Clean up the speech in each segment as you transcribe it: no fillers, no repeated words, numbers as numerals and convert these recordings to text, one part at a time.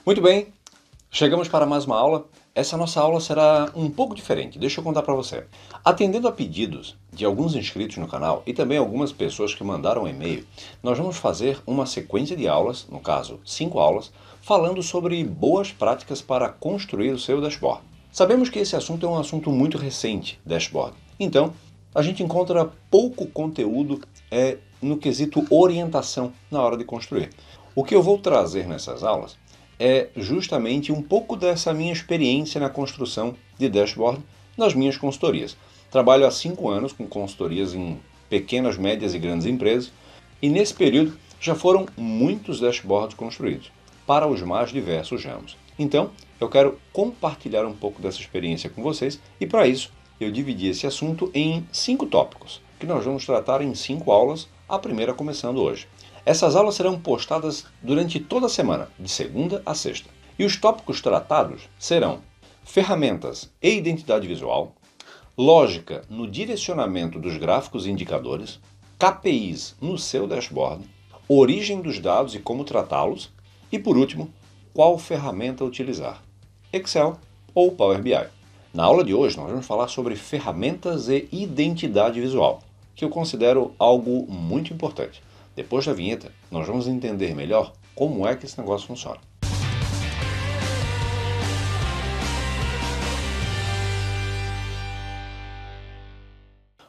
Muito bem, chegamos para mais uma aula. Essa nossa aula será um pouco diferente, deixa eu contar para você. Atendendo a pedidos de alguns inscritos no canal e também algumas pessoas que mandaram e-mail, nós vamos fazer uma sequência de aulas, no caso 5 aulas, falando sobre boas práticas para construir o seu dashboard. Sabemos que esse assunto é um assunto muito recente, dashboard. Então, a gente encontra pouco conteúdo no quesito orientação na hora de construir. O que eu vou trazer nessas aulas é justamente um pouco dessa minha experiência na construção de dashboard nas minhas consultorias. Trabalho há 5 anos com consultorias em pequenas, médias e grandes empresas e nesse período já foram muitos dashboards construídos para os mais diversos ramos. Então, eu quero compartilhar um pouco dessa experiência com vocês e para isso eu dividi esse assunto em 5 tópicos que nós vamos tratar em 5 aulas, a primeira começando hoje. Essas aulas serão postadas durante toda a semana, de segunda a sexta. E os tópicos tratados serão ferramentas e identidade visual, lógica no direcionamento dos gráficos e indicadores, KPIs no seu dashboard, origem dos dados e como tratá-los, e por último, qual ferramenta utilizar, Excel ou Power BI. Na aula de hoje nós vamos falar sobre ferramentas e identidade visual, que eu considero algo muito importante. Depois da vinheta, nós vamos entender melhor como é que esse negócio funciona.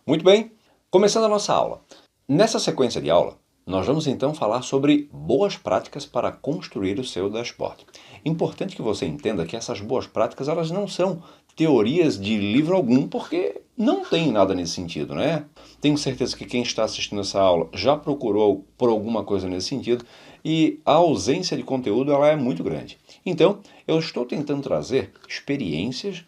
Muito bem, começando a nossa aula. Nessa sequência de aula, nós vamos então falar sobre boas práticas para construir o seu dashboard. Importante que você entenda que essas boas práticas elas não são teorias de livro algum, porque não tem nada nesse sentido, né? Tenho certeza que quem está assistindo essa aula já procurou por alguma coisa nesse sentido e a ausência de conteúdo ela é muito grande. Então, eu estou tentando trazer experiências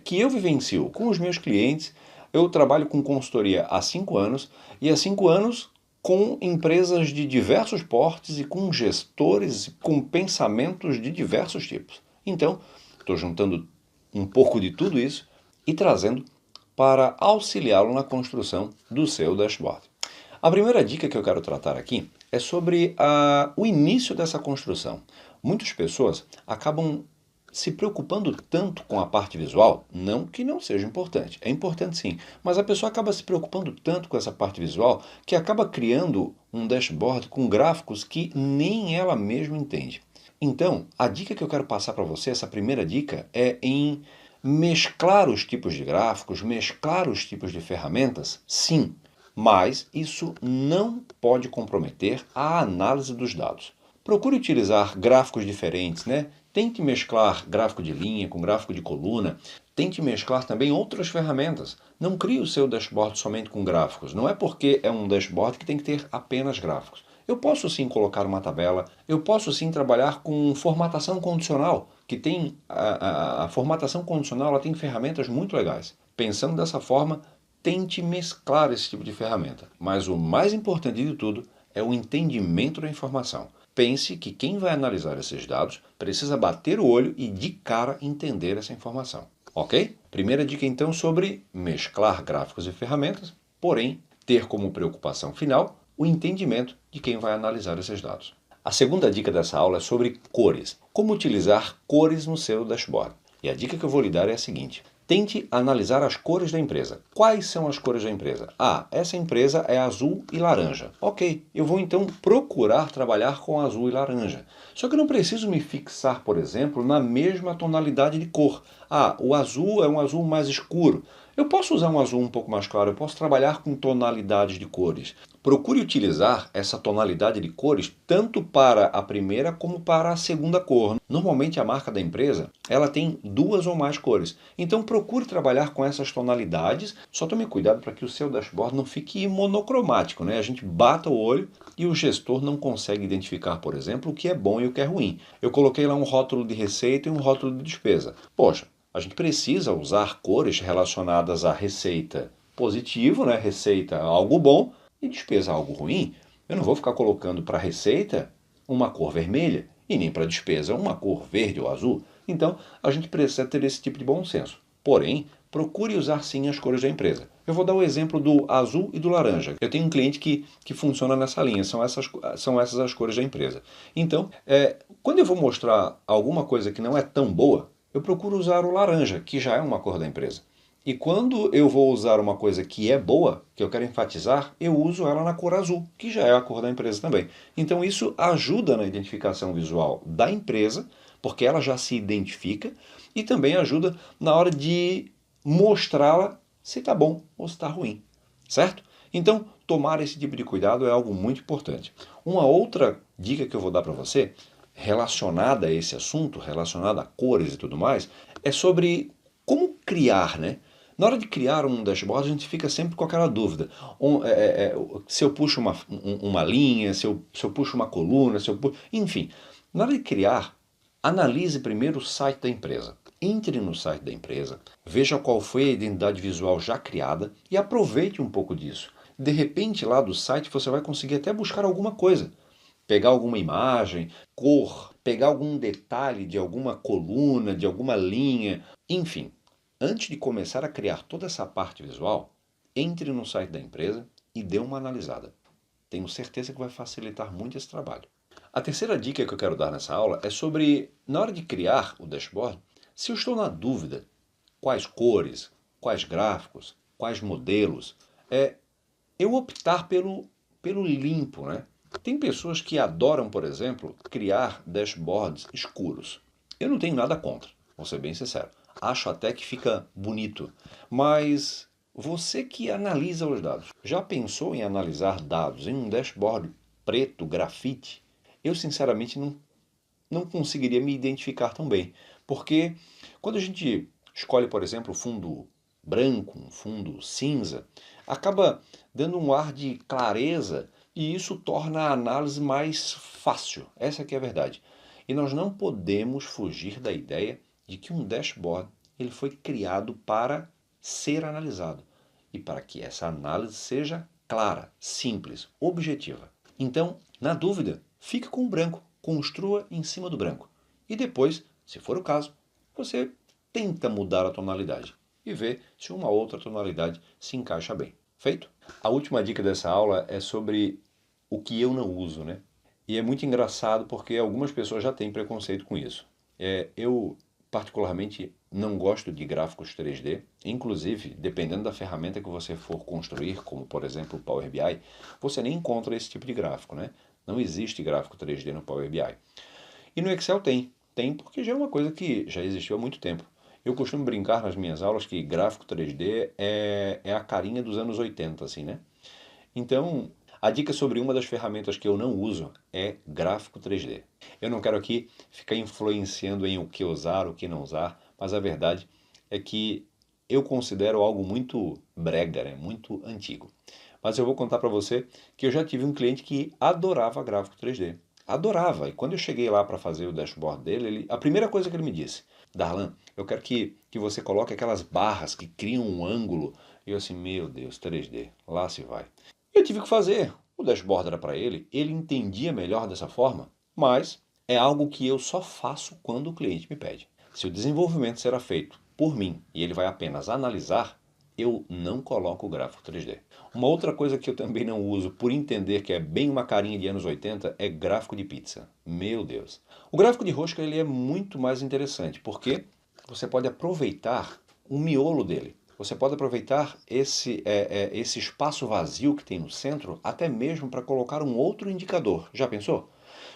que eu vivencio com os meus clientes. Eu trabalho com consultoria há 5 anos e há 5 anos com empresas de diversos portes e com gestores com pensamentos de diversos tipos. Então, estou juntando um pouco de tudo isso e trazendo para auxiliá-lo na construção do seu dashboard. A primeira dica que eu quero tratar aqui é sobre o início dessa construção. Muitas pessoas acabam se preocupando tanto com a parte visual, não que não seja importante, é importante sim, mas a pessoa acaba se preocupando tanto com essa parte visual que acaba criando um dashboard com gráficos que nem ela mesma entende. Então, a dica que eu quero passar para você, essa primeira dica, é em mesclar os tipos de gráficos, mesclar os tipos de ferramentas, sim, mas isso não pode comprometer a análise dos dados. Procure utilizar gráficos diferentes, né? Tente mesclar gráfico de linha com gráfico de coluna. Tente mesclar também outras ferramentas. Não crie o seu dashboard somente com gráficos. Não é porque é um dashboard que tem que ter apenas gráficos. Eu posso sim colocar uma tabela, eu posso sim trabalhar com formatação condicional, que tem a formatação condicional ela tem ferramentas muito legais. Pensando dessa forma, tente mesclar esse tipo de ferramenta. Mas o mais importante de tudo é o entendimento da informação. Pense que quem vai analisar esses dados precisa bater o olho e de cara entender essa informação. Ok? Primeira dica então sobre mesclar gráficos e ferramentas, porém ter como preocupação final o entendimento de quem vai analisar esses dados. A segunda dica dessa aula é sobre cores. Como utilizar cores no seu dashboard. E a dica que eu vou lhe dar é a seguinte. Tente analisar as cores da empresa. Quais são as cores da empresa? Essa empresa é azul e laranja. Ok, eu vou então procurar trabalhar com azul e laranja. Só que eu não preciso me fixar, por exemplo, na mesma tonalidade de cor. O azul é um azul mais escuro. Eu posso usar um azul um pouco mais claro, eu posso trabalhar com tonalidades de cores. Procure utilizar essa tonalidade de cores tanto para a primeira como para a segunda cor. Normalmente a marca da empresa ela tem 2 ou mais cores. Então procure trabalhar com essas tonalidades. Só tome cuidado para que o seu dashboard não fique monocromático, né? A gente bata o olho e o gestor não consegue identificar, por exemplo, o que é bom e o que é ruim. Eu coloquei lá um rótulo de receita e um rótulo de despesa. Poxa, a gente precisa usar cores relacionadas à receita positivo, né? Receita algo bom e despesa algo ruim. Eu não vou ficar colocando para receita uma cor vermelha e nem para despesa uma cor verde ou azul. Então, a gente precisa ter esse tipo de bom senso. Porém, procure usar sim as cores da empresa. Eu vou dar o exemplo do azul e do laranja. Eu tenho um cliente que funciona nessa linha, são essas as cores da empresa. Então, quando eu vou mostrar alguma coisa que não é tão boa, eu procuro usar o laranja, que já é uma cor da empresa. E quando eu vou usar uma coisa que é boa, que eu quero enfatizar, eu uso ela na cor azul, que já é a cor da empresa também. Então isso ajuda na identificação visual da empresa, porque ela já se identifica, e também ajuda na hora de mostrá-la se está bom ou se está ruim, certo? Então, tomar esse tipo de cuidado é algo muito importante. Uma outra dica que eu vou dar para você, relacionada a esse assunto, relacionada a cores e tudo mais, é sobre como criar, né? Na hora de criar um dashboard, a gente fica sempre com aquela dúvida. Se eu puxo uma linha, se eu puxo uma coluna, enfim. Na hora de criar, analise primeiro o site da empresa. Entre no site da empresa, veja qual foi a identidade visual já criada e aproveite um pouco disso. De repente, lá do site, você vai conseguir até buscar alguma coisa. Pegar alguma imagem, cor, pegar algum detalhe de alguma coluna, de alguma linha, enfim. Antes de começar a criar toda essa parte visual, entre no site da empresa e dê uma analisada. Tenho certeza que vai facilitar muito esse trabalho. A terceira dica que eu quero dar nessa aula é sobre, na hora de criar o dashboard, se eu estou na dúvida quais cores, quais gráficos, quais modelos, eu optar pelo limpo, né? Tem pessoas que adoram, por exemplo, criar dashboards escuros. Eu não tenho nada contra, vou ser bem sincero. Acho até que fica bonito, mas você que analisa os dados, já pensou em analisar dados em um dashboard preto, grafite? Eu sinceramente não conseguiria me identificar tão bem, porque quando a gente escolhe, por exemplo, fundo branco, um fundo cinza, acaba dando um ar de clareza e isso torna a análise mais fácil. Essa que é a verdade. E nós não podemos fugir da ideia de que um dashboard ele foi criado para ser analisado e para que essa análise seja clara, simples, objetiva. Então, na dúvida, fique com o branco, construa em cima do branco. E depois, se for o caso, você tenta mudar a tonalidade e vê se uma outra tonalidade se encaixa bem. Feito? A última dica dessa aula é sobre o que eu não uso, né? E é muito engraçado porque algumas pessoas já têm preconceito com isso. Eu, particularmente, não gosto de gráficos 3D. Inclusive, dependendo da ferramenta que você for construir, como por exemplo o Power BI, você nem encontra esse tipo de gráfico, né? Não existe gráfico 3D no Power BI. E no Excel tem. Tem porque já é uma coisa que já existiu há muito tempo. Eu costumo brincar nas minhas aulas que gráfico 3D é a carinha dos anos 80, assim, né? Então, a dica sobre uma das ferramentas que eu não uso é gráfico 3D. Eu não quero aqui ficar influenciando em o que usar, o que não usar, mas a verdade é que eu considero algo muito brega, né? Muito antigo. Mas eu vou contar para você que eu já tive um cliente que adorava gráfico 3D. Adorava. E quando eu cheguei lá para fazer o dashboard dele, a primeira coisa que ele me disse, Darlan, eu quero que você coloque aquelas barras que criam um ângulo. E eu assim, meu Deus, 3D, lá se vai. Eu tive que fazer. O dashboard era para ele, ele entendia melhor dessa forma, mas é algo que eu só faço quando o cliente me pede. Se o desenvolvimento será feito por mim e ele vai apenas analisar, eu não coloco o gráfico 3D. Uma outra coisa que eu também não uso, por entender que é bem uma carinha de anos 80, é gráfico de pizza. Meu Deus. O gráfico de rosca ele é muito mais interessante, porque você pode aproveitar o miolo dele. Você pode aproveitar esse espaço vazio que tem no centro, até mesmo para colocar um outro indicador. Já pensou?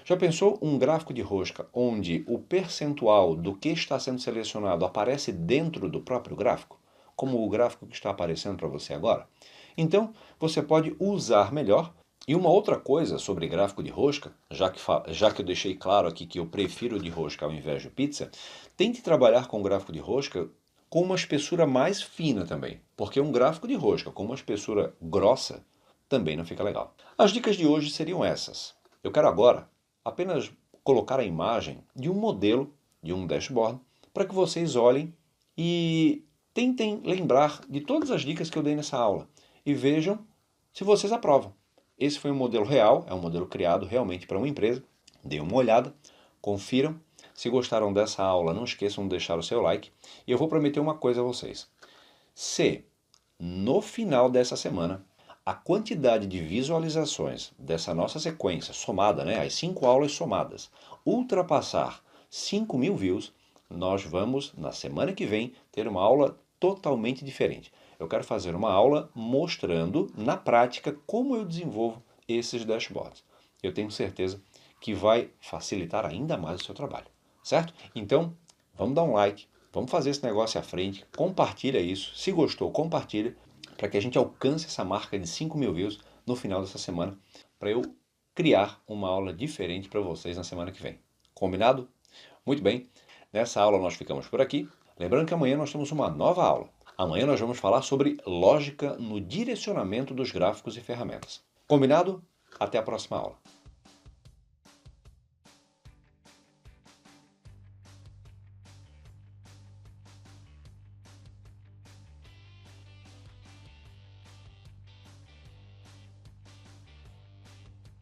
Já pensou um gráfico de rosca onde o percentual do que está sendo selecionado aparece dentro do próprio gráfico? Como o gráfico que está aparecendo para você agora? Então, você pode usar melhor. E uma outra coisa sobre gráfico de rosca, já que eu deixei claro aqui que eu prefiro de rosca ao invés de pizza, tente trabalhar com gráfico de rosca com uma espessura mais fina também, porque um gráfico de rosca com uma espessura grossa também não fica legal. As dicas de hoje seriam essas. Eu quero agora apenas colocar a imagem de um modelo, de um dashboard, para que vocês olhem e tentem lembrar de todas as dicas que eu dei nessa aula e vejam se vocês aprovam. Esse foi um modelo real, é um modelo criado realmente para uma empresa. Dê uma olhada, confiram. Se gostaram dessa aula, não esqueçam de deixar o seu like. E eu vou prometer uma coisa a vocês. Se no final dessa semana a quantidade de visualizações dessa nossa sequência somada, né, as 5 aulas somadas, ultrapassar 5.000 views, nós vamos, na semana que vem, ter uma aula totalmente diferente. Eu quero fazer uma aula mostrando, na prática, como eu desenvolvo esses dashboards. Eu tenho certeza que vai facilitar ainda mais o seu trabalho, certo? Então, vamos dar um like, vamos fazer esse negócio à frente, compartilha isso. Se gostou, compartilha, para que a gente alcance essa marca de 5.000 views no final dessa semana, para eu criar uma aula diferente para vocês na semana que vem. Combinado? Muito bem, nessa aula nós ficamos por aqui. Lembrando que amanhã nós temos uma nova aula. Amanhã nós vamos falar sobre lógica no direcionamento dos gráficos e ferramentas. Combinado? Até a próxima aula.